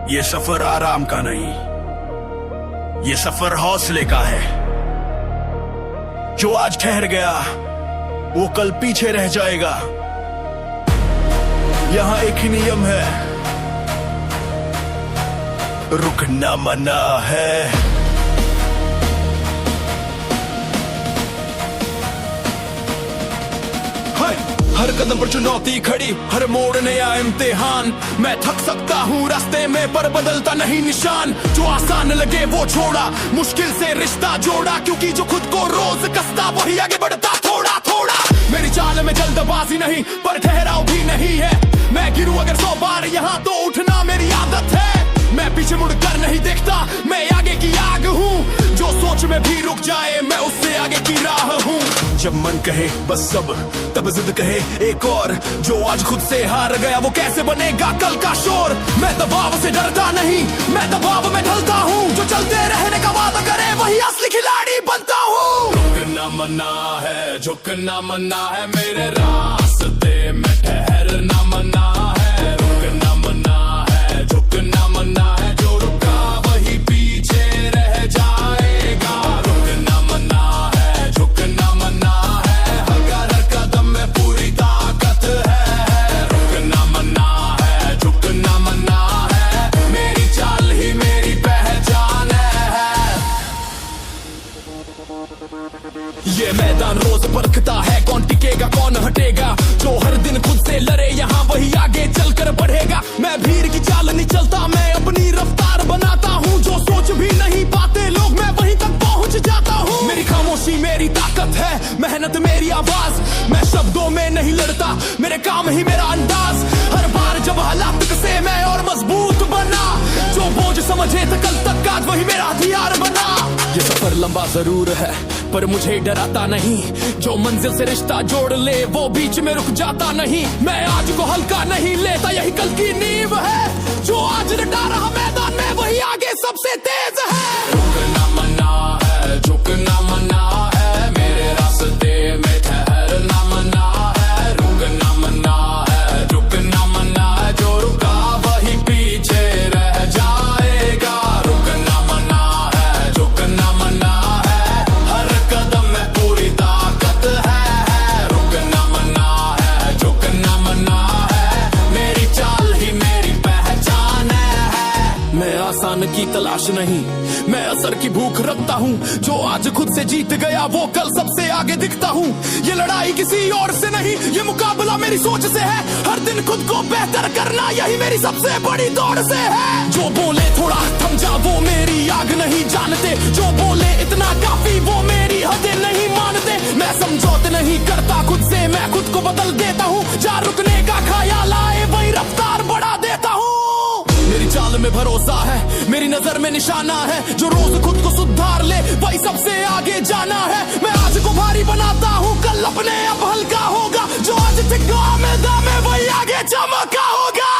ये सफर आराम का नहीं, ये सफर हौसले का है। जो आज ठहर गया वो कल पीछे रह जाएगा। यहां एक ही नियम है, रुकना मना है। हर कदम पर चुनौती खड़ी, हर मोड़ नया इम्तिहान। मैं थक सकता हूँ रास्ते में पर बदलता नहीं निशान। जो आसान लगे वो छोड़ा, मुश्किल से रिश्ता जोड़ा, क्योंकि जो खुद को रोज कसता वही आगे बढ़ता थोड़ा थोड़ा। मेरी चाल में जल्दबाजी नहीं पर ठहराव भी नहीं है। मैं गिरूं अगर 100 बार यहाँ तो उठना मेरी आदत है। मैं पीछे मुड़ कर नहीं देखता, मैं आगे की आग हूँ। जो सोच में भी रुक जाए मैं उससे आगे की राह हूँ। जब मन कहे बस सब, तब जिद कहे एक और। जो आज खुद से हार गया वो कैसे बनेगा कल का शोर। मैं दबाव से डरता नहीं, मैं दबाव में ढलता हूँ। जो चलते रहने का वादा करे वही असली खिलाड़ी बनता हूँ। रुकना मना है, झुकना मना है, मेरे रास्ते में ठहरना मना है। रुकना मना है, झुकना मना है, जो रुका वही पीछे रह जाएगा। रुकना मना है, झुकना मना है, हर कदम में पूरी ताकत है। रुकना मना है, झुकना मना है, मेरी चाल ही मेरी पहचान है। ये मैदान रोज परखता है, कौन टिकेगा कौन हटेगा। जो हर दिन खुद से लड़े यहाँ वही आगे चलकर बढ़ेगा। मैं भीड़ की चाल नहीं चलता, मैं अपनी रफ्तार बनाता हूँ। जो सोच भी नहीं पाते लोग मैं वहीं तक पहुँच जाता हूँ। मेरी खामोशी मेरी ताकत है, मेहनत मेरी आवाज। मैं शब्दों में नहीं लड़ता, मेरे काम ही मेरा अंदाज। हर बार जब हालात से मैं और मजबूत बना, जो बोझ समझे तो कल तक आज वही मेरा हथियार बना। ये सफर लंबा जरूर है पर मुझे डराता नहीं। जो मंजिल से रिश्ता जोड़ ले वो बीच में रुक जाता नहीं। मैं आज को हल्का नहीं लेता, यही कल की नींव है। जो आज लटा रहा मैदान में वही आगे सबसे तेज है। रुकना मना है, झुकना मना है, मेरे रास्ते में ठहरना मना है। रुकना मना है, झुकना मना है, जो रुका वही पीछे रह जाएगा। रुकना मना है, झुकना मना है, हर कदम में पूरी ताकत है। रुकना मना है, झुकना मना है, मेरी चाल ही मेरी पहचान है। मैं आसान की तलाश नहीं, मैं असर की भूख रखता हूँ। जो आज खुद से जीत गया वो कल सबसे आगे दिखता हूँ। ये लड़ाई किसी और से नहीं, ये मुकाबला मेरी सोच से है। हर दिन खुद को बेहतर करना यही मेरी सबसे बड़ी दौड़ से है। जो बोले थोड़ा थम जा वो मेरी आग नहीं जानते। जो बोले इतना काफी वो मेरी हदें नहीं मानते। मैं समझौते नहीं करता खुद से, मैं खुद को बदल देता हूँ। जहाँ रुकने का ख्याल आए वही रफ्तार बढ़ा देता हूँ। मेरी चाल में भरोसा है, मेरी नजर में निशाना है। जो रोज खुद को सुधार ले वही सबसे आगे जाना है। मैं आज को भारी बनाता हूँ, कल अपने आप हल्का होगा। जो आज टिका मैदान में वही आगे चमका होगा।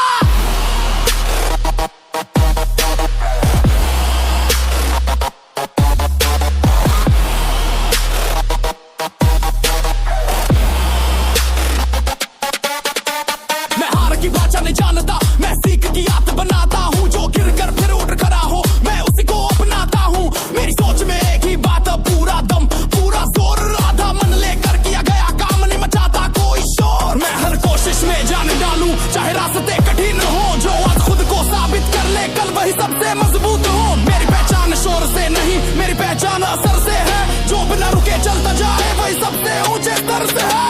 मैं हार की भाषा नहीं जानता, मैं सीख की आदत बनाता हूँ। जो गिर कर फिर उठ खड़ा हो मैं उसी को अपनाता हूँ। मेरी सोच में एक ही बात, पूरा दम पूरा जोर। आधा मन लेकर किया गया काम नहीं मचाता कोई शोर। मैं हर कोशिश में जान डालूं चाहे रास्ते कठिन हो। जो आज खुद को साबित कर ले कल वही सबसे मजबूत हो। मेरी पहचान शोर से नहीं, मेरी पहचान असर से है। जो बिना रुके चलता जाए वही सबसे ऊंचे स्तर से है।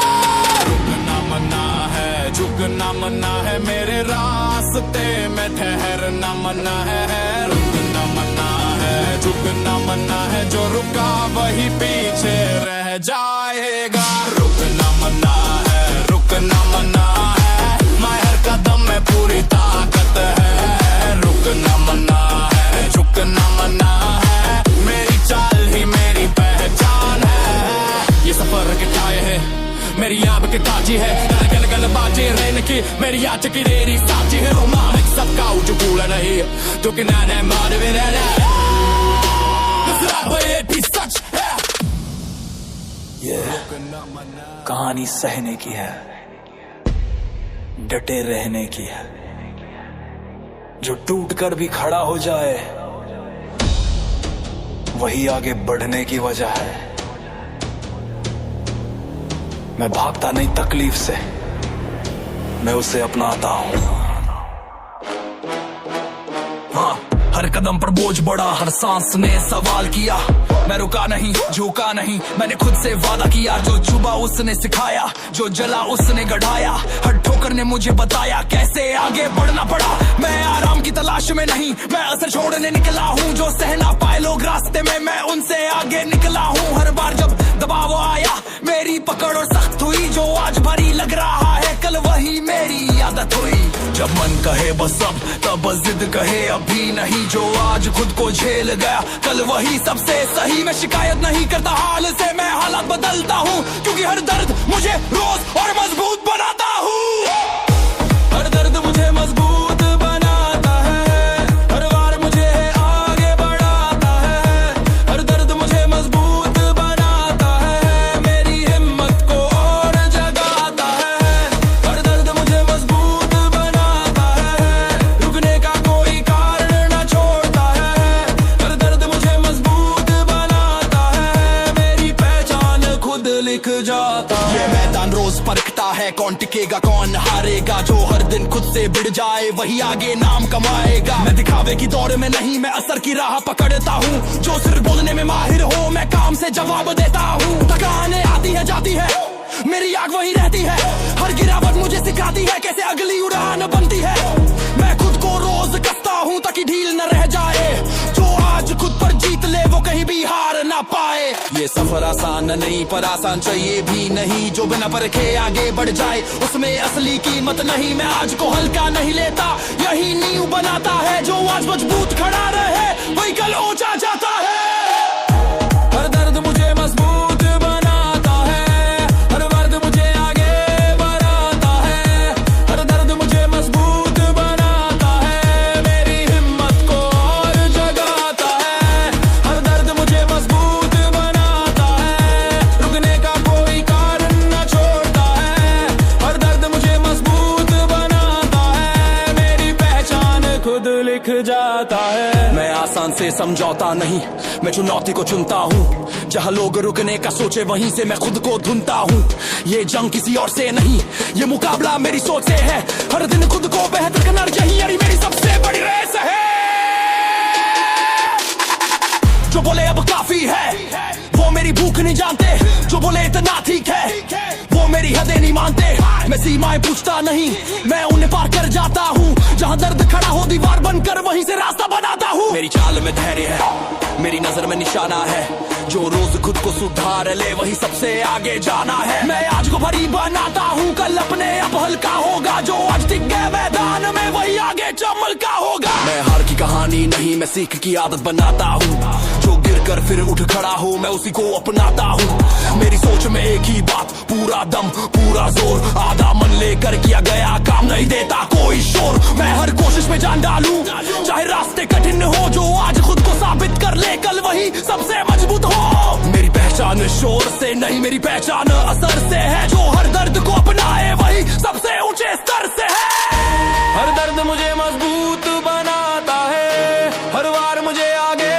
रुकना मना है, झुकना मना है, मेरे रास्ते में ठहरना मना है। रुकना मना है, झुकना मना है, जो रुका वही पीछे रह जाएगा। रुकना मना है, रुकना मना है, मैं हर कदम में पूरी ताकत है। रुकना मना है, झुकना मना है, मेरी चाल ही मेरी पहचान है। ये सफर के टाए है मेरी आब के ताजी है। गल गल बाजे रहने की मेरी आज की रेरी साची है। रोमानिक सबका उज भूला नहीं, तो कि ना मार भी रहना भी सच है। ये कहानी सहने की है, डटे रहने की है। जो टूट कर भी खड़ा हो जाए वही आगे बढ़ने की वजह है। मैं भागता नहीं तकलीफ से, मैं उसे अपनाता हूं। हाँ, हर कदम पर बोझ बढ़ा, हर सांस ने सवाल किया। मैं रुका नहीं, झुका नहीं, मैंने खुद से वादा किया। जो चुबा उसने सिखाया, जो जला उसने गढ़ाया। हर ठोकर ने मुझे बताया कैसे आगे बढ़ना पड़ा। मैं आराम की तलाश में नहीं, मैं असर छोड़ने निकला हूँ। जो सहना पाए लोग रास्ते में, मैं उनसे आगे निकला हूँ। हर बार जब दबाव आया, मेरी पकड़ और सख्त हुई। जो आज भारी लग रहा है, कल वही मेरी आदत हुई। जब मन कहे बस अब, तब जिद कहे अभी नहीं। जो आज खुद को झेल गया, कल वही सबसे सही। मैं शिकायत नहीं करता हाल से, मैं हालात बदलता हूँ। क्योंकि हर दर्द मुझे रोज और मजबूत बनाता हूँ। हर दर्द मुझे मजबूत बनाता है, हर बार मुझे आगे बढ़ाता है। हर दर्द मुझे मजबूत बनाता है, मेरी हिम्मत को और जगाता है। हर दर्द मुझे मजबूत बनाता है, रुकने का कोई कारण न छोड़ता है। हर दर्द मुझे मजबूत बनाता है, मेरी पहचान खुद लिख जाता है। ये मैदान रोज परखता है, कौन टिकेगा कौन हारेगा। जो हर दिन खुद से भिड़ जाए वही आगे नाम कमाएगा। मैं दिखावे की दौड़ में नहीं, मैं असर की राह पकड़ता हूँ। जो सिर्फ बोलने में माहिर हो, मैं काम से जवाब देता हूँ। थकाने आती है जाती है, मेरी आग वही रहती है। हर गिरावट मुझे सिखाती है कैसे अगली उड़ान बनती है। मैं खुद को रोज कसता हूँ ताकि ढील न रह जाए। जो आज खुद पर जीत ले वो कहीं भी हार ना पाए। ये सफर आसान नहीं, पर आसान चाहिए भी नहीं। जो बिना परखे आगे बढ़ जाए, उसमें असली कीमत नहीं। मैं आज को हल्का नहीं लेता, यही नींव बनाता है। जो आज मजबूत खड़ा रहे, वही कल ऊंचा जाता है। हर दर्द मुझे मजबूत बनाता है, हर दर्द मुझे आगे बढ़ाता है। हर दर्द मुझे मजबूत बनाता है, मेरी हिम्मत को और जगाता है। हर दर्द मुझे मजबूत बनाता है, रुकने का कोई कारण न छोड़ता है। हर दर्द मुझे मजबूत बनाता है, मेरी पहचान खुद लिख जाता है। मैं आसान से समझौता नहीं, मैं चुनौती को चुनता हूँ। जहाँ लोग रुकने का सोचे, वहीं से मैं खुद को ढूंढता हूँ। ये जंग किसी और से नहीं, ये मुकाबला मेरी सोच से है। हर दिन खुद को बेहतर करना, यही यारी मेरी सबसे बड़ी रेस है। जो बोले अब काफी है, वो मेरी भूख नहीं जानते। जो बोले इतना ठीक है, वो मेरी हदें नहीं मानते। मैं सीमाएं पूछता नहीं, मैं उन्हें पार कर जाता हूँ। जहाँ दर्द खड़ा हो दीवार बनकर, वहीं से रास्ता बनाता हूँ। मेरी चाल में धैर्य है, मेरी नजर में निशाना है। जो रोज खुद को सुधार ले, वही सबसे आगे जाना है। मैं आज को भारी बनाता हूँ, कल अपने आप हल्का होगा। जो आज टिक गए मैदान में, वही आगे चमका होगा। मैं हार की कहानी नहीं, मैं सीख की आदत बनाता हूँ। जो गिर कर फिर उठ खड़ा हो, मैं उसी को अपनाता हूँ। मेरी सोच में एक ही बात, पूरा दम पूरा जोर। आधा मन लेकर किया गया काम नहीं देता कोई शोर। मैं हर कोशिश में जान डालूं, चाहे रास्ते कठिन हो। जो आज खुद को साबित कर ले, कल वही सबसे मजबूत हो। मेरी पहचान शोर से नहीं, मेरी पहचान असर से है। जो हर दर्द को अपनाए, वही सबसे ऊंचे स्तर से है। हर दर्द मुझे मजबूत बनाता है, हर बार मुझे आगे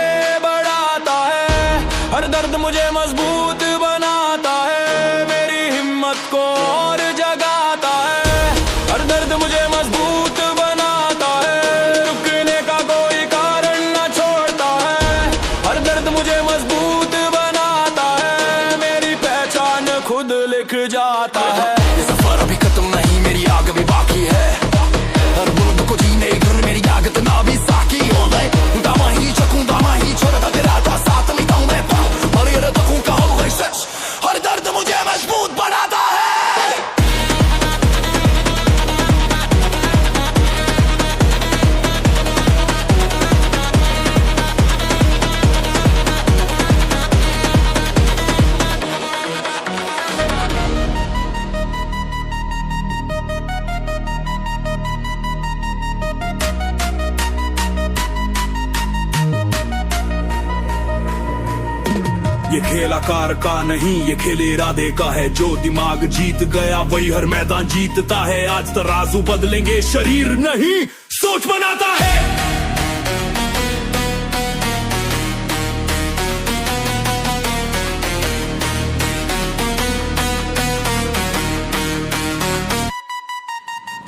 बढ़ाता है। हर दर्द मुझे मजबूत बनाता है, मेरी हिम्मत को और जगाता है। हर दर्द मुझे मजबूत बनाता है, रुकने का कोई कारण न छोड़ता है। हर दर्द मुझे मजबूत बनाता है, मेरी पहचान खुद लिख जाता है। ये सफर अभी खत्म नहीं, मेरी आग भी बाकी ये खेल आकार का नहीं, ये खेल इरादे का है। जो दिमाग जीत गया वही हर मैदान जीतता है। आज तराजू बदलेंगे, शरीर नहीं सोच बनाता है।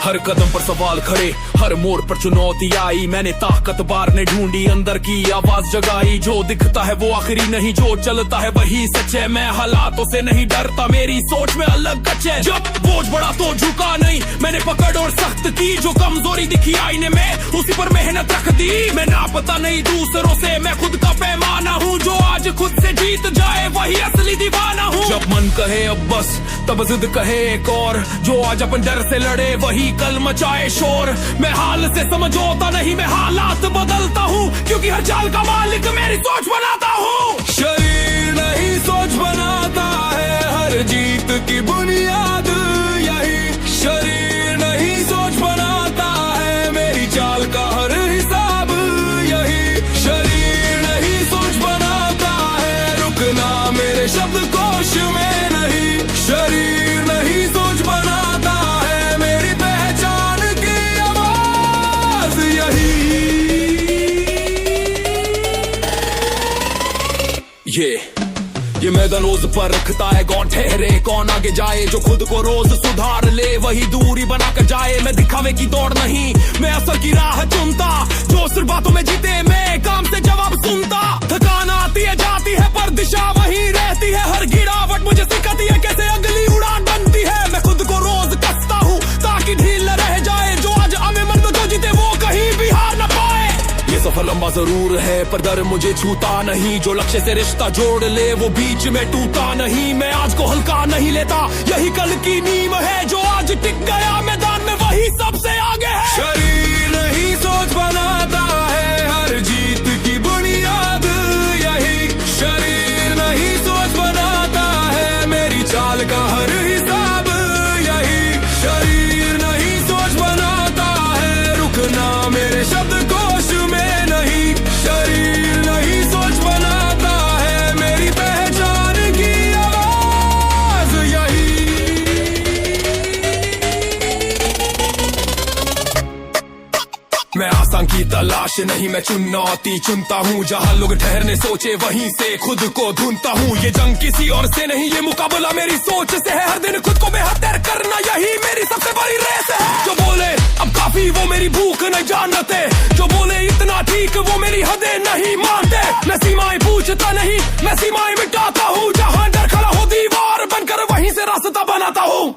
हर कदम पर सवाल खड़े, हर मोड़ पर चुनौती आई। मैंने ताकत बार ने ढूंढी, अंदर की आवाज जगाई। जो दिखता है वो आखिरी नहीं, जो चलता है वही सच है। मैं हालातों से नहीं डरता, मेरी सोच में अलग कच है। जब बोझ बड़ा तो झुका नहीं, मैंने पकड़ और सख्त की। जो कमजोरी दिखी आईने में उसी पर मेहनत रख दी। मैं ना पता नहीं दूसरों से, मैं खुद का पैमाना हूँ। जो आज खुद से जीत जाए वही असली दीवाना हूँ। जब मन कहे अब बस, तब जिद कहे एक और। जो आज अपन डर से लड़े वही कल मचाए शोर। मैं हाल से समझौता नहीं, मैं हालात बदलता हूँ। क्योंकि हर चाल का मालिक मेरी सोच बनाता हूँ। शरीर नहीं सोच बनाता है, हर जीत की बुनियाद यही। शरीर नहीं सोच बनाता है, मेरी चाल का हर हिसाब यही। शरीर नहीं सोच बनाता है, रुकना मेरे शब्दकोश में नहीं। शरीर नहीं सोच बनाता है, मेरी पहचान की आवाज यही। ये मैदान रोज पर रखता है, कौन ठहरे कौन आगे जाए। जो खुद को रोज सुधार ले वही दूरी बना कर जाए। मैं दिखावे की दौड़ नहीं, मैं असर की राह चुनता। जो सिर्फ बातों में जीते, मैं काम से जवाब सुनता। थकान आती है जाती है, पर दिशा वही रहती है। हर गिरावट मुझे सिखाती है कैसे अगली उड़ान बनती है। मैं खुद को रोज कसता हूँ ताकि ढील न रह जाए। जो आज हमें मन को जो जीते वो कहीं भी हार न पाए। ये सफर लंबा जरूर है, पर डर मुझे छूता नहीं। जो लक्ष्य से रिश्ता जोड़ ले वो बीच में टूटा नहीं। मैं आज को हल्का नहीं लेता, यही कल की नींव है। जो आज टिक गया मैदान में वही सबसे आगे है। शरीर नहीं सोच बनाता है, हर जीत की बुनियाद यही। शरीर नहीं सोच बनाता है, मेरी चाल का हर हिसाब यही। शरीर नहीं सोच बनाता है, रुकना मेरे शब्दकोश में नहीं। शरीर नहीं सोच बनाता है, मेरी पहचान की आवाज यही। मैं आसान की तलाश नहीं, मैं चुनौती चुनता हूँ। जहाँ लोग ठहरने सोचे वहीं से खुद को ढूंढता हूँ। ये जंग किसी और से नहीं, ये मुकाबला मेरी सोच से है। हर दिन खुद को बेहतर करना यही मेरी सबसे बड़ी रेस है। जो बोले अब काफी वो मेरी भूख नहीं जानते। जो बोले इतना ठीक वो मेरी हदें नहीं मानते। मैं सीमाएं पूछता नहीं, मैं सीमाएं मिटाता हूँ। जहाँ डर खड़ा हो दीवार बनकर वहीं से रास्ता बनाता हूँ।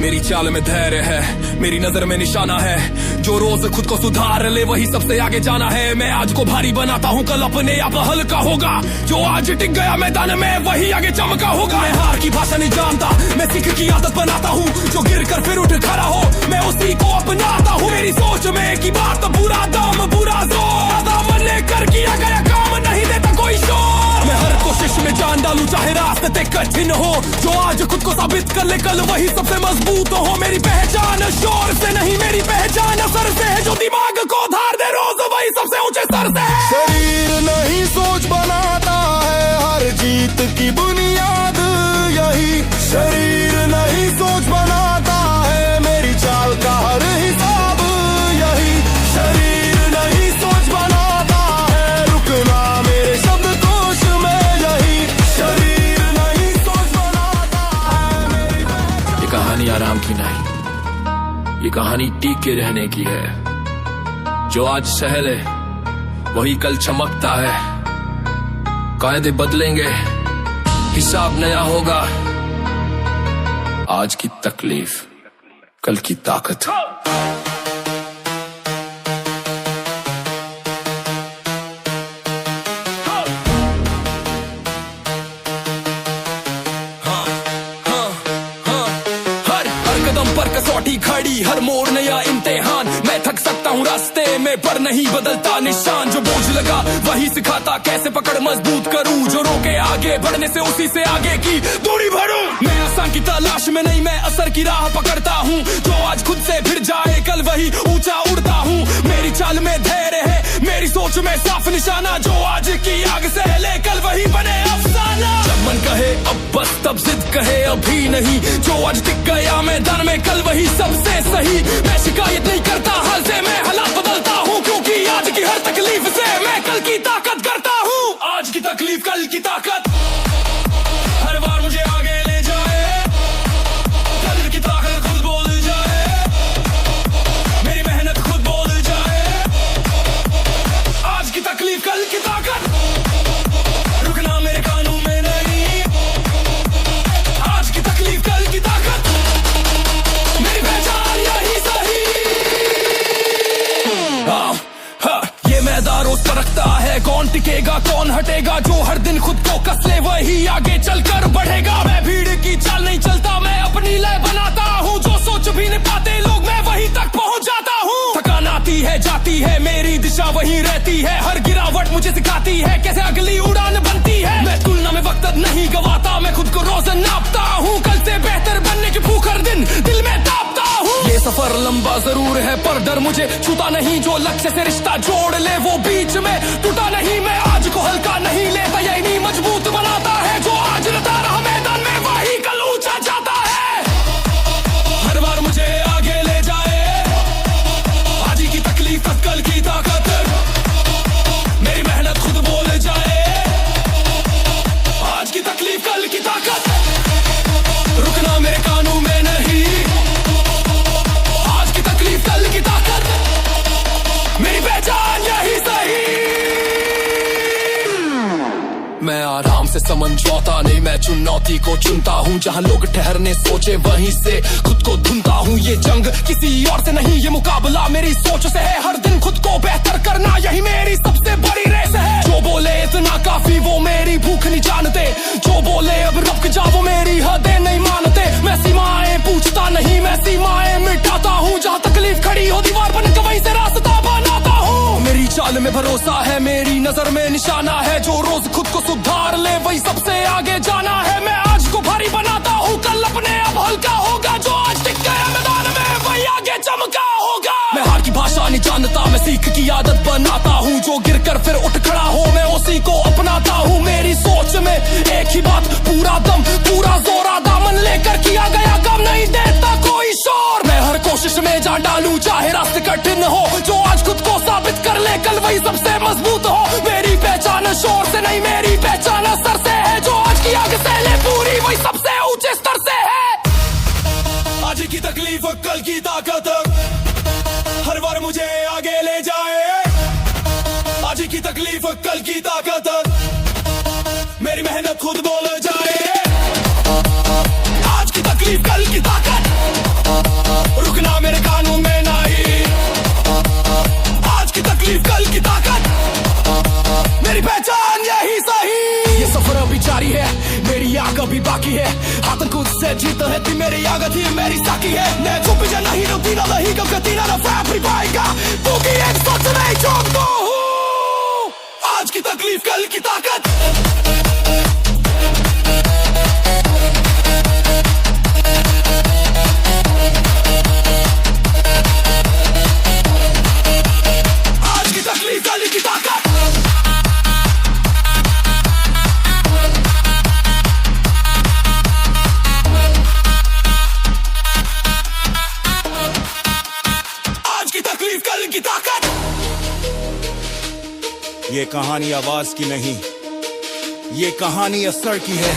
मेरी चाल में धैर्य है, मेरी नजर में निशाना है। जो रोज खुद को सुधार ले वही सबसे आगे जाना है। मैं आज को भारी बनाता हूँ, कल अपने आप हल्का होगा। जो आज टिक गया मैदान में वही आगे चमका होगा। मैं हार की भाषा नहीं जानता, मैं सीख की आदत बनाता हूँ। जो गिर कर फिर उठ खड़ा हो, मैं उसी को अपनाता हूँ। मेरी सोच में की बात, बुरा दम बुरा जोर। दामन लेकर किया गया काम नहीं देता कोई शोर। मैं हर कोशिश में जान डालूं, चाहे रास्ते कठिन हो। जो आज खुद को साबित कर ले कल वही सबसे मजबूत हो। मेरी पहचान शोर से नहीं, मेरी पहचान असर से है। जो दिमाग को धार दे रोज वही सबसे ऊंचे स्तर से है। शरीर नहीं सोच बनाता है, हर जीत की बुनियाद यही। शरीर नहीं सोच बनाता है, मेरी चाल का हर हिसाब यही। शरीर नहीं सोच बनाता है, रुकना मेरे शब्दकोश में यही। शरीर नहीं सोच बनाता है, मेरी पहचान। ये कहानी आराम की नहीं, ये कहानी टीक के रहने की है। जो आज सहले वही कल चमकता है। कायदे बदलेंगे, हिसाब नया होगा। आज की तकलीफ कल की ताकत। कदम पर कसौटी खड़ी, हर मोड़ नया इम्तिहान। मैं थक सकता हूँ रास्ते में पर नहीं बदलता निशान। जो बोझ लगा वही सिखाता कैसे पकड़ मजबूत करूँ। जो रोके आगे बढ़ने से उसी से आगे की दूरी भरूं। मैं आसान की तलाश में नहीं, मैं असर की राह पकड़ता हूँ। जो आज खुद से फिर जाए कल वही ऊंचा उड़ता हूँ। मेरी चाल में धैर्य है, मेरी सोच में साफ निशाना। जो आज की आग से ले कल वही बने अफसाना। बस तब जिद कहे अभी नहीं, जो आज टिक गया मैदान में कल वही सबसे सही। मैं शिकायत नहीं करता हाल से, मैं हालात बदलता हूँ, क्योंकि आज की हर तकलीफ से मैं कल की ताकत करता हूँ। आज की तकलीफ कल की ताकत, हर बार मुझे आगे ले जाए, कल की ताकत खुद बोल जाए, मेरी मेहनत खुद बोल जाए। आज की तकलीफ कल की ताकत, रुकना मेरे कानून में नहीं। आज की तकलीफ कल की ताकत, मेरी पहचान यही सही। ये मैदान रोज परखता है, कौन टिकेगा कौन हटेगा, जो हर दिन खुद को कस ले वही आगे चलकर बढ़ेगा। मैं भीड़ की चाल नहीं चलता, मैं अपनी लय बनाता हूँ, जो सोच भी नहीं पाते लोग मैं वहीं तक पहुँच जाता हूँ। थकान आती है जाती है, मेरी दिशा वहीं रहती है, हर गिरावट मुझे सिखाती है कैसे अगली उड़ान बनती है। मैं तुलना में वक्त नहीं गवाता, मैं खुद को रोज नापता हूँ, कल से बेहतर बनने की भूख हर दिन दिल में तापता हूँ। ये सफर लंबा जरूर है पर डर मुझे छूता नहीं, जो लक्ष्य से रिश्ता जोड़ ले वो बीच में टूटा नहीं। मैं आज को हल्का नहीं लेता, यही नहीं मजबूत बनाता है, जो आज लता रहा मैदान में वही कल ऊंचा जाता है। हर बार मुझे आगे ले जाए, आज की तकलीफ कल की ताकत, मेरी मेहनत खुद बोल जाए। आज की तकलीफ कल की ताकत, रुकना मेरे कानून में नहीं। आज की तकलीफ कल की ताकत, मेरी पहचान यही सही। मैं आराम से समझौता नहीं, मैं चुनौती को चुनता हूँ, जहाँ लोग ठहरने सोचे वहीं से खुद को ढूंढता हूँ। ये जंग किसी और से नहीं, ये मुकाबला मेरी सोच से है, हर दिन खुद को बेहतर करना यही मेरी सबसे बड़ी रेस है। जो बोले इतना काफी वो मेरी भूख नहीं जानते, जो बोले अब रुक जा वो मेरी हदें नहीं मानते। मैं सीमाएं पूछता नहीं, मैं सीमाएं मिटाता हूँ, जहाँ तकलीफ खड़ी हो दीवार बन के वहीं से रास्ता बनाता हूँ। मेरी चाल में भरोसा है, मेरी नजर में निशाना है, जो रोज खुद को सुधार ले वही सबसे आगे जाना है। मैं आज को भारी बनाता हूँ, कल अपने अब हल्का होगा, जो आज टिक गया मैदान में वही आगे चमका होगा। मैं हार की भाषा नहीं जानता, मैं सीख की आदत बनाता हूँ, जो गिर कर फिर उठ खड़ा हो मैं उसी को अपनाता हूँ। मेरी सोच में एक ही बात, पूरा दम पूरा जोरा, दामन लेकर किया गया काम नहीं देता कोई शोर। मैं हर कोशिश में जान डालूं, चाहे रास्ते कठिन हो, जो आज खुद को साबित कर ले कल वही सबसे मजबूत हो। मेरी पहचान शोर से नहीं, मेरी पहचान असर से है, जो आज की आग से ले पूरी वही सबसे ऊंचे स्तर से है। आज की तकलीफ कल की ताकत, हर बार मुझे आगे ले जाए। आज की तकलीफ कल की ताकत, मेरी मेहनत खुद बोल जाए। आज की तकलीफ कल की ताकत, रुकना मेरे कानून में नहीं। आज की तकलीफ कल की ताकत, मेरी पहचान यही सही। ये सफर अभी जारी है, मेरी आग अभी बाकी है, हाथ खुद से जीत है थी मेरी आग थी मेरी साकी है। मैं चुप जा नहीं रुकती ना नहीं कब कती ना फैब्री पाएगा, क्योंकि एक सोच नहीं छोड़ता हूँ। आज की तकलीफ कल की ताकत, आज की तकलीफ कल की ताकत, आज की तकलीफ कल की ताकत। ये कहानी आवाज की नहीं, ये कहानी असर की है।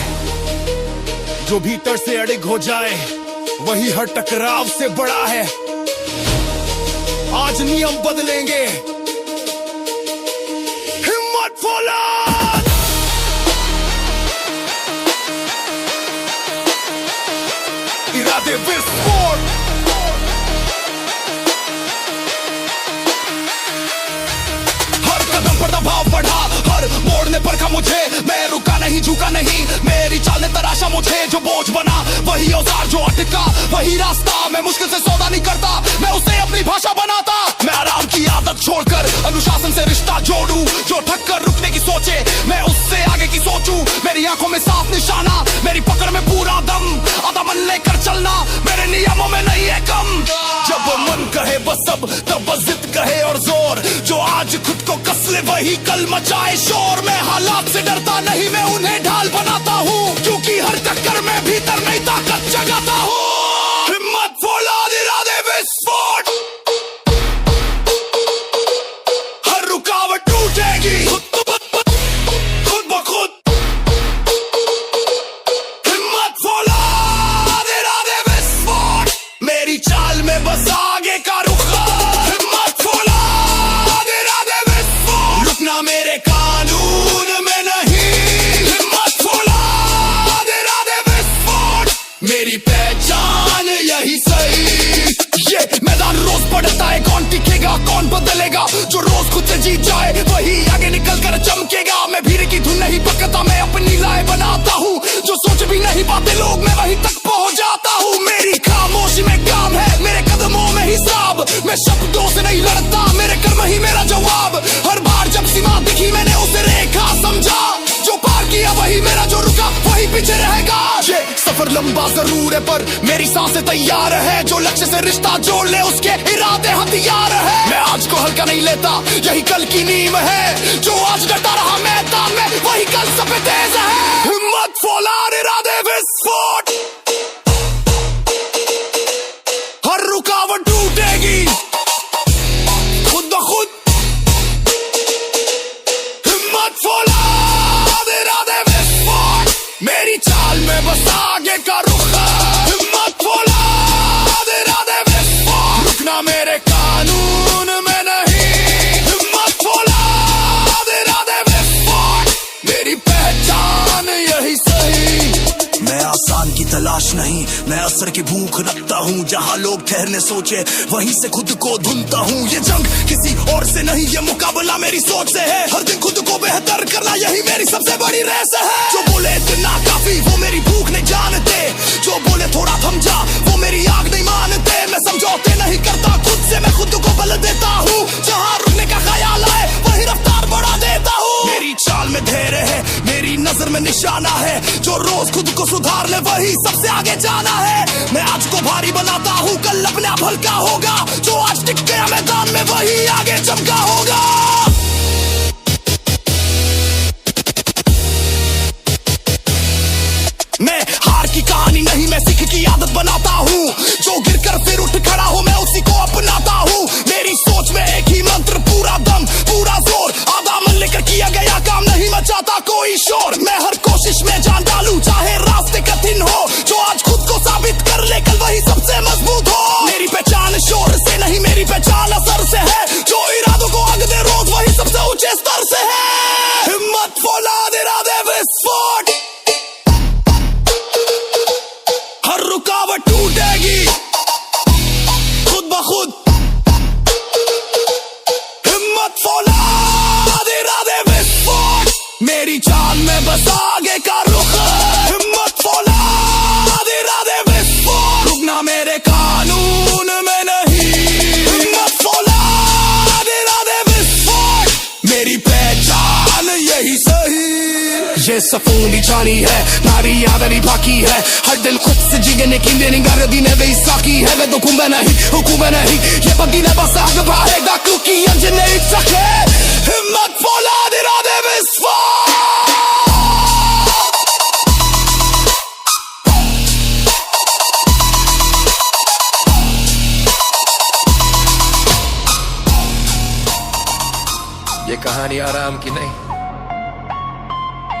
जो भीतर से अड़िग हो जाए वही हर टकराव से बड़ा है। आज नियम बदलेंगे, हिम्मत फौलाद। इरादे विस्फोट, दबाव बढ़ा, हर मोड़ने पर का मुझे, मैं रुका नहीं झुका नहीं, मेरी चाल ने तराशा मुझे, जो बोझ बना वही औजार, जो अटका वही रास्ता। मैं मुश्किल से सौदा नहीं करता, मैं उसे अपनी भाषा बनाता। मैं आराम की आदत छोड़कर अनुशासन से रिश्ता जोड़ूं, जो ठक कर रुकने की सोचे मैं उससे आगे की सोचूं। मेरी आंखों में साफ निशाना, मेरी पकड़ में पूरा दम, आधा मन लेकर चलना मेरे नियमों में नहीं है कम। जब मन कहे बस अब, तब बस जिद कहे और जोर, जो आज खुद को कस बोले वही कल मचाए शोर। मैं हालात से डरता नहीं, मैं उन्हें ढाल बनाता हूँ, क्योंकि हर टक्कर में भीतर नई ताकत जगाता हूँ। हिम्मत फौलाद इरादे विस्फोट, हर रुकावट टूटेगी खुद ब खुद। हिम्मत फौलाद इरादे विस्फोट, मेरी चाल में बस आगे का रुख। हिम्मत फौलाद इरादे विस्फोट, रुकना मेरे कानून में नहीं। हिम्मत फौलाद इरादे विस्फोट, मेरी पहचान यही सही। ये मैदान रोज बढ़ता है, कौन टिकेगा कौन बदलेगा। जो रोज खुद से जीत जाए वही आगे निकल कर चमकेगा। मैं भीड़ की धुन नहीं पकड़ता, मैं अपनी राय बनाता हूँ। जो सोच भी नहीं पाते लोग, मैं वहीं तक पहुँच जाता हूँ। मेरी खामोशी में काम है, मेरे कदमों में हिसाब। मैं शब्दों से नहीं लड़ता, मेरे कर्म ही मेरा जवाब। हर बार जब सीमा दिखी मैंने उसे रेखा समझा। जो पार किया वही मेरा, जो रुका वही पीछे रहेगा। ये सफर लंबा जरूर है पर मेरी सांसें तैयार है। जो लक्ष्य से रिश्ता जोड़ ले उसके इरादे हथियार है। मैं आज को हल्का नहीं लेता, यही कल की नींव है। जो आज डटा रहा मैदान में वही कल सब पे तेज है। हिम्मत फौलाद इरादे विस्फोट, हर रुकावट टूटेगी खुद ब खुद। हिम्मत फौलाद इरादे विस्फोट, मेरी चाल में बस आगे का रुख। हिम्मत फौलाद इरादे विस्फोट, रुकना मेरे कानून में नहीं। हिम्मत फौलाद इरादे विस्फोट, मेरी पहचान यही सही। मैं आसान की तलाश नहीं, मैं असर की भूख रखता हूँ। जहाँ लोग ठहरने सोचे वहीं से खुद को ढूंढता हूँ। ये जंग किसी और से नहीं, ये मुकाबला मेरी सोच से है। हर दिन खुद को बेहतर करना यही मेरी सबसे बड़ी रेस है। जो बोले इतना काफी वो मेरी भूख नहीं जानते। जो बोले थोड़ा थम जा वो मेरी आग नहीं मानते। मैं समझौते नहीं करता खुद से, मैं खुद को बल देता हूँ। जहाँ रुकने का ख्याल आए वही रफ्तार बढ़ा देता हूँ। मेरी चाल में धैर्य है, मेरी नजर में निशाना है। जो रोज खुद को सुधार ले वही सबसे आगे जाना है। मैं आज को भारी बनाता हूँ, कल अपने आप हल्का होगा। जो आज टिक गया मैदान में वही आगे चमका होगा। मैं हार की कहानी नहीं, मैं सीख की आदत बनाता हूँ। जो गिरकर फिर उठ खड़ा हो मैं उसी को अपनाता हूँ। मेरी सोच में एक ही मंत्र, पूरा दम पूरा जोर। आधा मन लेकर किया गया काम नहीं मचाता कोई शोर। मैं हर कोशिश में जान डालूं चाहे रास्ते कठिन हो। जो आज खुद को साबित कर ले कल वही सबसे मजबूत हो। मेरी पहचान शोर से नहीं, मेरी पहचान असर से है। जो इरादों को आग दे रोज वही सबसे ऊंचे स्तर से है। हिम्मत फौलाद इरादे विस्फोट, हर रुकावट टूटेगी खुद ब खुद। हिम्मत फौलाद इरादे विस्फोट, मेरी चाल में बस आगे का रुख। हिम्मत फौलाद इरादे विस्फोट, रुकना मेरे कानून में नहीं। हिम्मत फौलाद इरादे विस्फोट, मेरी पहचान यही सही। ये सफून जानी है, नारी यादनी बाकी है। हर दिल खुद से जीने की निगारदी ने बेसाकी है। मैं तो हुकुम नहीं, ये बगी ने बस आगे बढ़ेगा क्योंकि अंज नहीं सके। हिम्मत फौलाद इरादे विस्फोट। ये कहानी आराम की नहीं,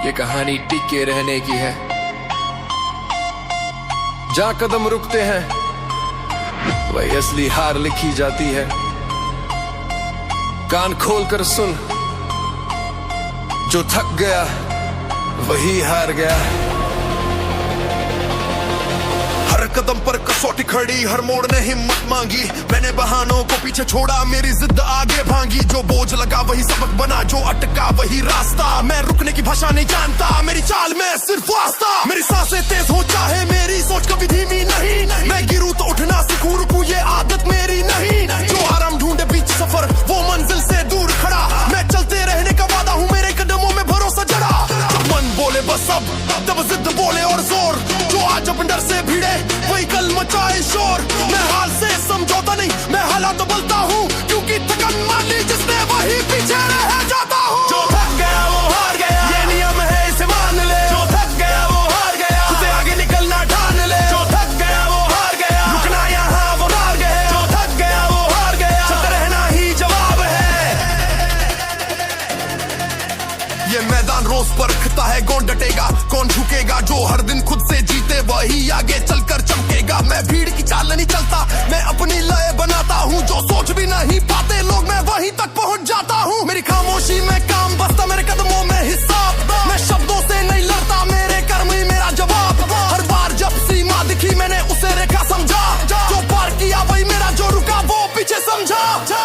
ये कहानी टिके रहने की है। जहां कदम रुकते हैं वही असली हार लिखी जाती है। कान खोल कर सुन, जो थक गया वही हार गया। हर कदम पर कसौटी खड़ी, हर मोड़ ने हिम्मत मांगी। मैंने बहानों को पीछे छोड़ा, मेरी जिद आगे भांगी। जो बोझ लगा वही सबक बना, जो अटका वही रास्ता। मैं रुकने की भाषा नहीं जानता, मेरी चाल में सिर्फ वास्ता। मेरी सांसें तेज हो चाहे मेरी सोच कभी धीमी नहीं। मैं गिरूं तो उठना सीखूं, रुकूं ये आदत मेरी नहीं। जो आराम ढूंढे बीच सफर वो मंजिल से दूर खड़ा। मैं चलते रहने का वादा हूँ, मेरे कदमों में भरोसा जड़ा। जब मन बोले बस अब, तब जिद बोले और जोर। जो आज अपन डर से भिड़े वही कल मचाए शोर। मैं हाल से समझौता नहीं, मैं हालात बदलता हूँ। क्योंकि थकन मान ली जिसने वही पीछे रह जाता। कौन झुकेगा, जो हर दिन खुद से जीते वही आगे चलकर चमकेगा। मैं भीड़ की चाल नहीं चलता, मैं अपनी लय बनाता हूँ, जो सोच भी नहीं पाते लोग मैं वहीं तक पहुँच जाता हूँ। मेरी खामोशी में काम बसता, मेरे कदमों में हिसाब, मैं शब्दों से नहीं लड़ता, मेरे कर्म ही मेरा जवाब। हर बार जब सीमा दिखी मैंने उसे रेखा समझा, जो पार किया वही मेरा, जो रुका वो पीछे समझा।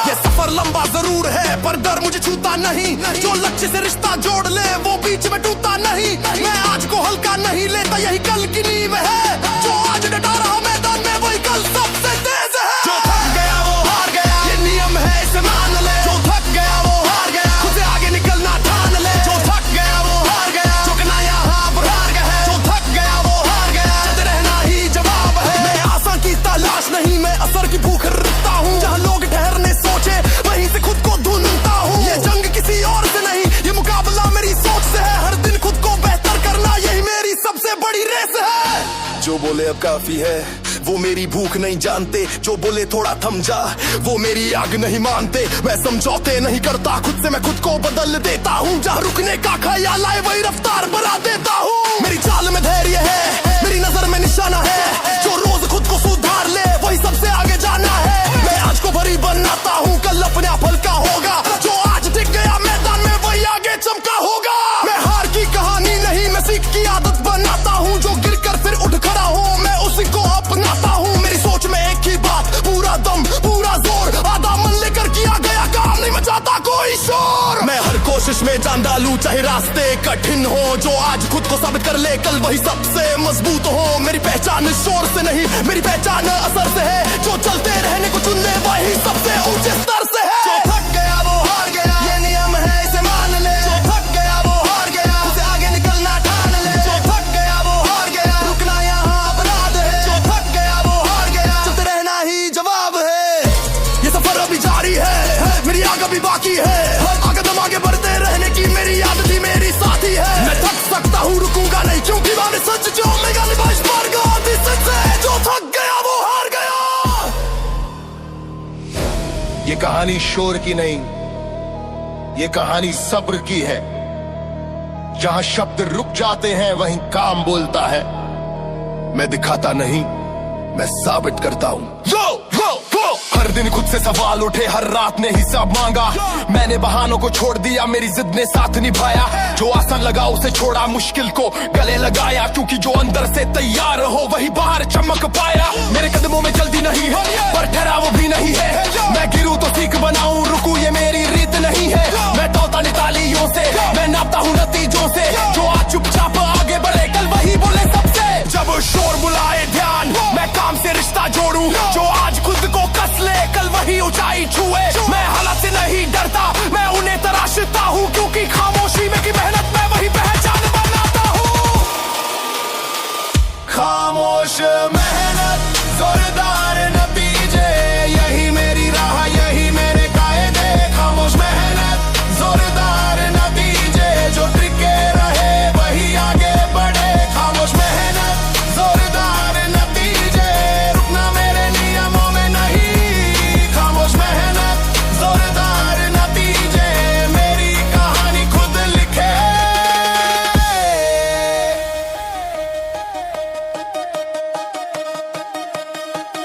ये सफर लंबा जरूर है पर डर मुझे छूता नहीं, जो लक्ष्य से रिश्ता जोड़ ले वो बीच में टूटा नहीं। मैं आज को हल्का नहीं लेता, यही कल की नींव है, जो आज डटा रहा मैदान में वही कल सबसे तेज है। जो थक गया वो हार गया, ये नियम है इसे मान ले। जो थक गया वो हार गया, खुद से आगे निकलना ठान ले। जो थक गया वो हार गया, झुकना यहाँ पर हार गया है। जो थक गया वो हार गया, चलते रहना ही जवाब है। मैं आसान की तलाश नहीं, मैं असर की भूख रखता हूँ, जहाँ लोग ठहरने सोचे वहीं से खुद को ढूंढता हूँ। ये जंग किसी और से नहीं, ये मुकाबला मेरी सोच से है, हर दिन खुद को बेहतर करना यही मेरी सबसे बड़ी रेस है। जो बोले अब काफी है वो मेरी भूख नहीं जानते, जो बोले थोड़ा थम जा वो मेरी आग नहीं मानते। मैं समझौते नहीं करता, खुद से मैं खुद को बदल देता हूँ, जहाँ रुकने का ख्याल आए वही रफ्तार बढ़ा देता हूँ। मेरी चाल में धैर्य है, मेरी नजर में निशाना है, जो रोज खुद को सुधार ले वही सबसे आगे जाना है। मैं आज को भरी बनाता हूँ, कल अपने आप हल्का होगा, जो आज टिक गया मैदान में वही आगे चमका होगा। मैं हार की कहानी नहीं, मैं सीख की आदत बनाता हूँ, जो गिर कर फिर उठ खड़ा हो मैं उसी को अपनाता हूँ। मेरी सोच में एक ही बात, पूरा दम पूरा जोर, आधा मन लेकर किया गया काम नहीं मचाता कोई शोर। मैं हर कोशिश में जान डालूं चाहे रास्ते कठिन हो, जो आज खुद को साबित कर ले कल वही सबसे मजबूत हो। मेरी पहचान शोर से नहीं, मेरी पहचान असर से है, जो चलते रहने को चुन ले वही सबसे ऊंचे स्तर से है। जो थक गया वो हार गया, ये नियम है इसे मान ले। जो थक गया वो हार गया, उसे आगे निकलना ठान ले। जो थक गया वो हार गया, रुकना यहाँ अपराध है। जो थक गया वो हार गया, चलते रहना ही जवाब है। ये सफर अभी जारी है, मेरी आग अभी बाकी है, कदम आगे बढ़ते रहने की मेरी आदत ही मेरी साथी है। मैं थक सकता हूँ रुकूंगा नहीं, क्योंकि मैंने सच जो मेगा निभाश पार गया है। जो थक गया वो हार गया। ये कहानी शोर की नहीं, ये कहानी सब्र की है, जहां शब्द रुक जाते हैं वहीं काम बोलता है। मैं दिखाता नहीं, मैं साबित करता हूं। हर दिन खुद से सवाल उठे, हर रात ने हिसाब मांगा, मैंने बहानों को छोड़ दिया, मेरी जिद ने साथ निभाया। जो आसान लगा उसे छोड़ा, मुश्किल को गले लगाया, क्योंकि जो अंदर से तैयार हो वही बाहर चमक पाया। मेरे कदमों में जल्दी नहीं है पर ठहराव भी नहीं है, मैं गिरूं तो सीख बनाऊं, रुकूं ये मेरी रीत नहीं है। मैं टोता नहीं तालियों से, मैं नापता हूँ नतीजों से, जो आज चुपचाप आगे बढ़े कल वही बोले सबसे। जब शोर बुलाए ध्यान, मैं काम से रिश्ता जोड़ूं, जो आज खुद को कस ले कल वही ऊंचाई छुए। मैं हालात से नहीं डरता, मैं उन्हें तराशता हूँ, क्योंकि खामोशी में की मेहनत मैं वही पहचान बनाता हूँ। खामोश मेहनत जोरदार नतीजे, यही मेरी राह यही मेरे कायदे। खामोश मेहनत जोरदार नतीजे, जो टिके रहे वही आगे बढ़े। खामोश मेहनत जोरदार नतीजे, रुकना मेरे नियमों में नहीं। खामोश मेहनत जोरदार नतीजे, मेरी कहानी खुद लिखे।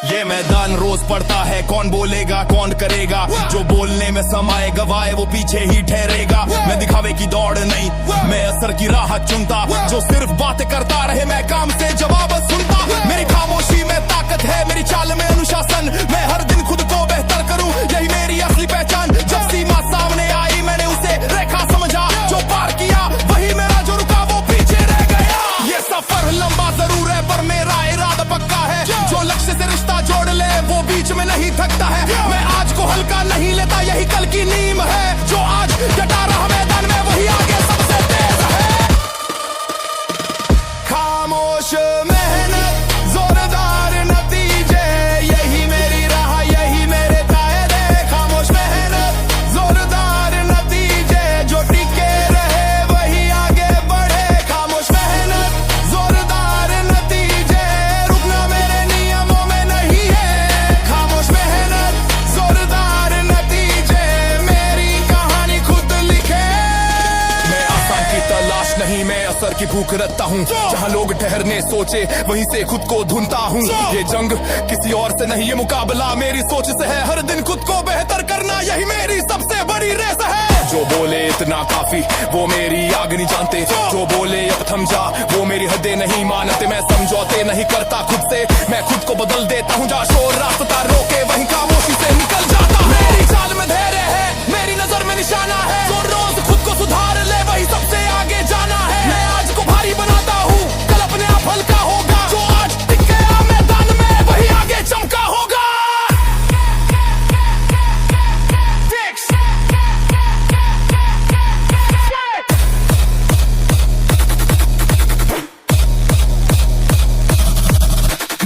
ये मैदान रोज पड़ता है, कौन बोलेगा कौन करेगा, जो बोलने में समाए गवाए वो पीछे ही ठहरेगा। मैं दिखावे की दौड़ नहीं, मैं असर की राह चुनता, जो सिर्फ बातें करता रहे मैं काम से जवाब सुनता। मेरी खामोशी में ताकत है, मेरी चाल में अनुशासन, मैं हर दिन खुद को बेहतर करूं, यही मेरी असली पहचान। जब सीमा सामने आई मैंने उसे रेखा समझा, जो पार किया वही मेरा, जो रुका वो पीछे रह गया। ये सफर लंबा जरूर है पर मेरा इरादा पक्का है, जो लक्ष्य से रिश्ता जोड़ ले वो बीच में नहीं थकता है। मैं आज को हल्का नहीं लेता, यही कल की नींव है, जो आज डटा रहा मैदान में वही आगे सबसे तेज है। खामोश मेहनत जोरदार नतीजे, यही मेरी राह असर की भूख रखता हूँ। जहाँ लोग ठहरने सोचे वहीं से खुद को ढूंढता हूँ। ये जंग किसी और से नहीं, ये मुकाबला मेरी सोच से है। हर दिन खुद को बेहतर करना यही मेरी सबसे बड़ी रेस है। जो बोले इतना काफी वो मेरी आग नहीं जानते। जो बोले अब थम जा वो मेरी हदें नहीं मानते। मैं समझौते नहीं करता खुद से, मैं खुद को बदल देता हूँ। जहाँ शोर रास्ता रोके वहीं खामोशी से निकल जाता। मेरी चाल में धैर्य है, मेरी नजर में निशाना है। जो रोज खुद को सुधार ले वही सबसे आगे जाना है। मैं आज को भारी बनाता हूँ, कल अपने आप हल्का होगा। जो आज टिक गया मैदान में वही आगे चमका होगा।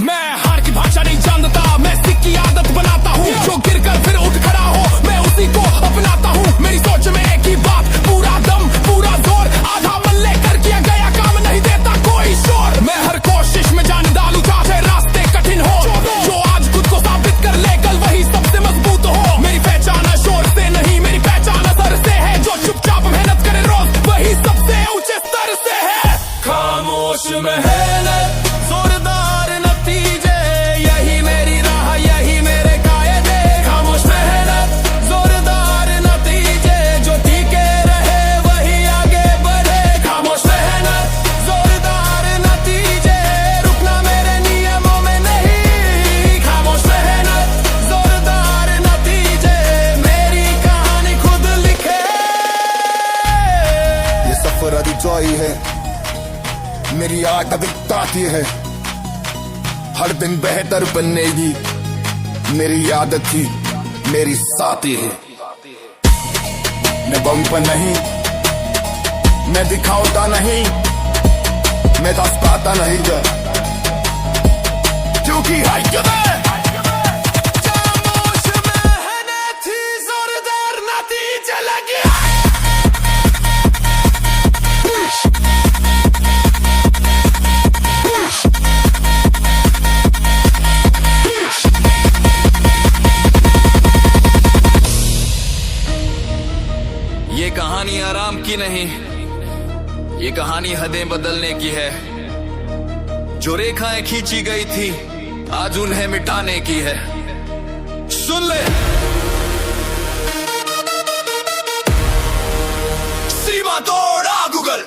मैं हार की भाषा नहीं जानता, मैं सीख की आदत बनाता हूँ। जो गिरकर फिर उठ खड़ा हो मैं उसी को अपनाता हूँ। मेरी सोच में एक ही बात, पूरा दम पूरा जोर। आधा मन लेकर किया गया काम नहीं देता कोई शोर। मैं हर कोशिश में जान डालूं चाहे रास्ते कठिन हो। जो आज खुद को साबित कर ले कल वही सबसे मजबूत हो। मेरी पहचान शोर से नहीं, मेरी पहचान असर से है। जो चुपचाप मेहनत करे रोज वही सबसे ऊंचे स्तर से है। खामोश मेहनत जोरदार नतीजे, यही मेरी राह यही मेरे कायदे। खामोश मेहनत जोरदार नतीजे, जो टिके रहे वही आगे बढ़े। खामोश मेहनत जोरदार नतीजे, रुकना मेरे नियमों में नहीं। खामोश मेहनत जोरदार नतीजे, मेरी कहानी खुद लिखे। ये सफर अदिजोई है, मेरी आदत दिखताती है। हर दिन बेहतर बनने की मेरी आदत थी, मेरी साथी है। मैं बम पर नहीं, मैं दिखाता नहीं, मैं दस्ताता नहीं जा, क्योंकि है खामोश मेहनत ही जोरदार नतीजे लगे। ये कहानी आराम की नहीं, ये कहानी हदें बदलने की है। जो रेखाएं खींची गई थी आज उन्हें मिटाने की है। सुन ले, सीमा तोड़ा गूगल।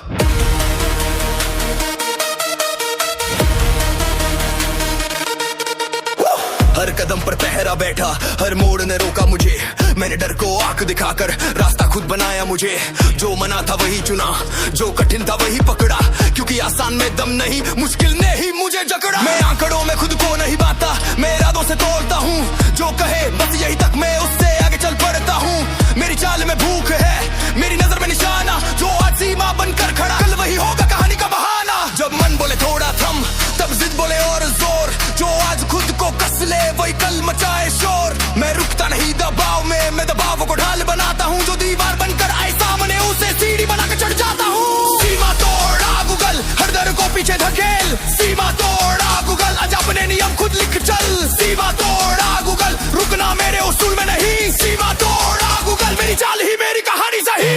हर कदम पर पहरा बैठा, हर मोड़ ने रोका मुझे। मैंने डर को आंख दिखाकर रास्ता खुद बनाया मुझे। जो मना था वही चुना, जो कठिन था वही पकड़ा। क्योंकि आसान में दम नहीं, मुश्किल ने ही मुझे जकड़ा। मैं आंकड़ों में खुद को नहीं बांटता, मैं इरादों से तोड़ता हूँ। जो कहे बस यही तक, मैं उससे आगे चल पड़ता हूँ। मेरी चाल में भूख है, मेरी नजर में निशाना। जो आज सीमा बनकर खड़ा, कल वही होगा कहानी का बहाना। जब मन बोले थोड़ा थम, तब जिद बोले और जोर। जो आज खुद को कस ले वही कल मचाए शोर। मैं रुकता नहीं दबाव में, मैं दबाव को ढाल बनाता हूँ। जो दीवार बनकर आए सामने उसे सीढ़ी बनाकर चढ़ जाता हूँ। सीमा तोड़ा गूगल, हर दर को पीछे धकेल। सीमा तोड़ा गूगल, आज अपने नियम खुद लिख चल। सीमा तोड़ा गूगल, रुकना मेरे उसूल में नहीं। सीमा तोड़ा गूगल, मेरी चाल ही मेरी कहानी सही।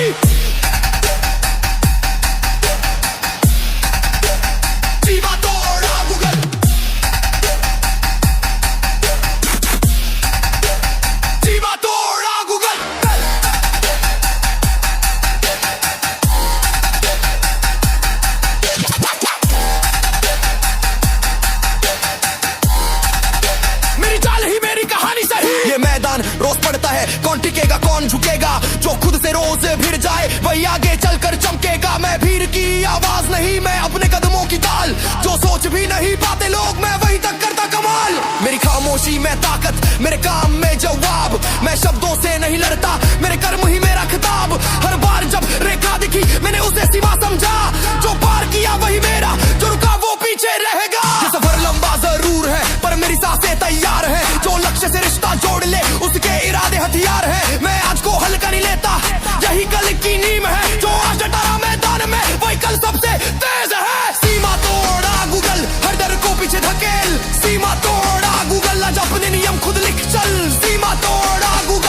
सीमा तोड़ा गूगल, सीमा तोड़ा गूगल। मेरी चाल ही मेरी कहानी सही। ये मैदान रोज पड़ता है, कौन टिकेगा कौन झुकेगा। जो खुद से रोज भिड़ जाए वही आगे चलकर चमकेगा। मैं भीड़ की आवाज नहीं, मैं अपने कदमों की ताल। जो सोच भी नहीं पाते लोग, मैं वहीं तक करता कमाल। मेरी खामोशी में ताकत, मेरे काम में जवाब। मैं शब्दों से नहीं लड़ता, मेरे कर्म ही मेरा खिताब। हर बार जब रेखा दिखी मैंने उसे सीमा समझा। जो पार किया वही मेरा, जो रुका वो पीछे रहेगा। ये सफर लंबा जरूर है पर मेरी सांसें तैयार है। जो लक्ष्य से रिश्ता जोड़ ले उसके इरादे हथियार है। मैं आज को हल्का नहीं लेता, यही कल की नीम है। जो आज डटा मैदान में वही कल सबसे तेज है। सीमा तोड़ा गूगल, हर डर को पीछे धकेल। सीमा तोड़ा गूगल, आज अपने नियम खुद लिख चल। सीमा तोड़ा गूगल।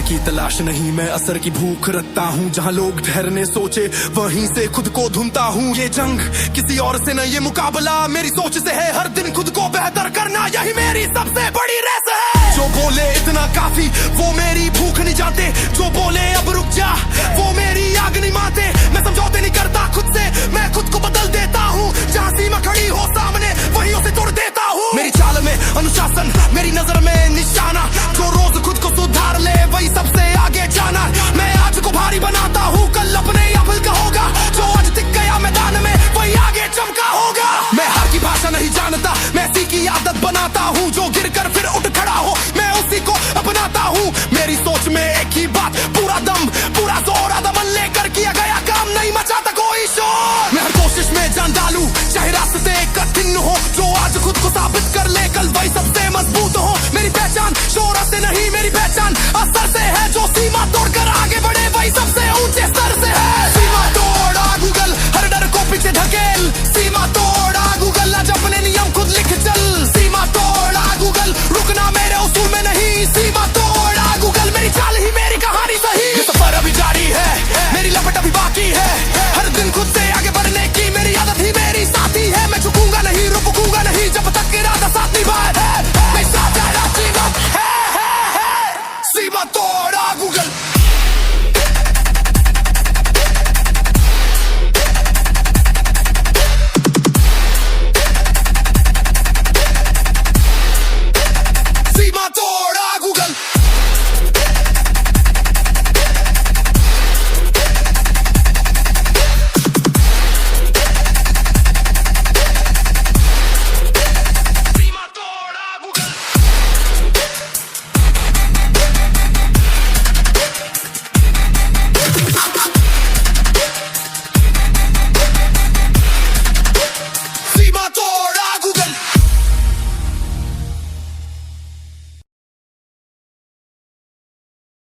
की तलाश नहीं, मैं असर की भूख रखता हूँ। जहाँ लोग ठहरने सोचे वहीं से खुद को ढूंढता हूँ। ये जंग किसी और से न, ये मुकाबला मेरी सोच से है। हर दिन खुद को बेहतर करना यही मेरी सबसे बड़ी रेस है। जो बोले इतना काफी वो मेरी भूख नहीं जाते, जो बोले अब रुक जा वो मेरी आग नहीं मानते। मैं समझौते नहीं करता खुद से, मैं खुद को बदल देता हूँ। जहाँ सीमा खड़ी हो सामने वहीं उसे तोड़ देता हूँ। मेरी चाल में अनुशासन, मेरी नजर में निशाना। जो रोज खुद को सुधार ले वही सबसे आगे जाना। मैं आज को भारी बनाता हूँ, कल अपने अफल का होगा। जो आज टिक गया मैदान में वही आगे चमका होगा। मैं हार की भाषा नहीं जानता, मैं इसी की आदत बनाता हूँ। जो गिरकर फिर उठ खड़ा हो मैं उसी को अपनाता हूँ। मेरी सोच में एक ही बात, पूरा दम पूरा जोर, आदमन लेकर किया गया काम नहीं मचाता कोई शोर। मैं हर कोशिश में जान डालूं चाहे रास्ते कठिन हो। जो आज खुद को साबित कर ले कल वही सबसे मजबूत हो। मेरी पहचान शोर से नहीं, मेरी पहचान असर से है। जो सीमा तोड़कर आगे बढ़े वही सबसे ऊंचे स्तर से है। सीमा तोड़ा गूगल, हर डर को पीछे धकेल। सीमा तोड़ा गूगल, आज अपने नियम खुद लिख चल। सीमा तोड़ा गूगल, रुकना मेरे उसूल में नहीं। सीमा तोड़ा गूगल, मेरी चाल ही मेरी कहानी सही। ये सफर अभी जारी है, मेरी लपट अभी बाकी है। हर दिन खुद से आगे बढ़ने की मेरी आदत ही मेरी साथी है। मैं झुकूंगा नहीं, रुकूंगा नहीं, जब तक इरादा साथ निभाए है। मैं साथ जीवन है। सीमा तोड़ा गूगल।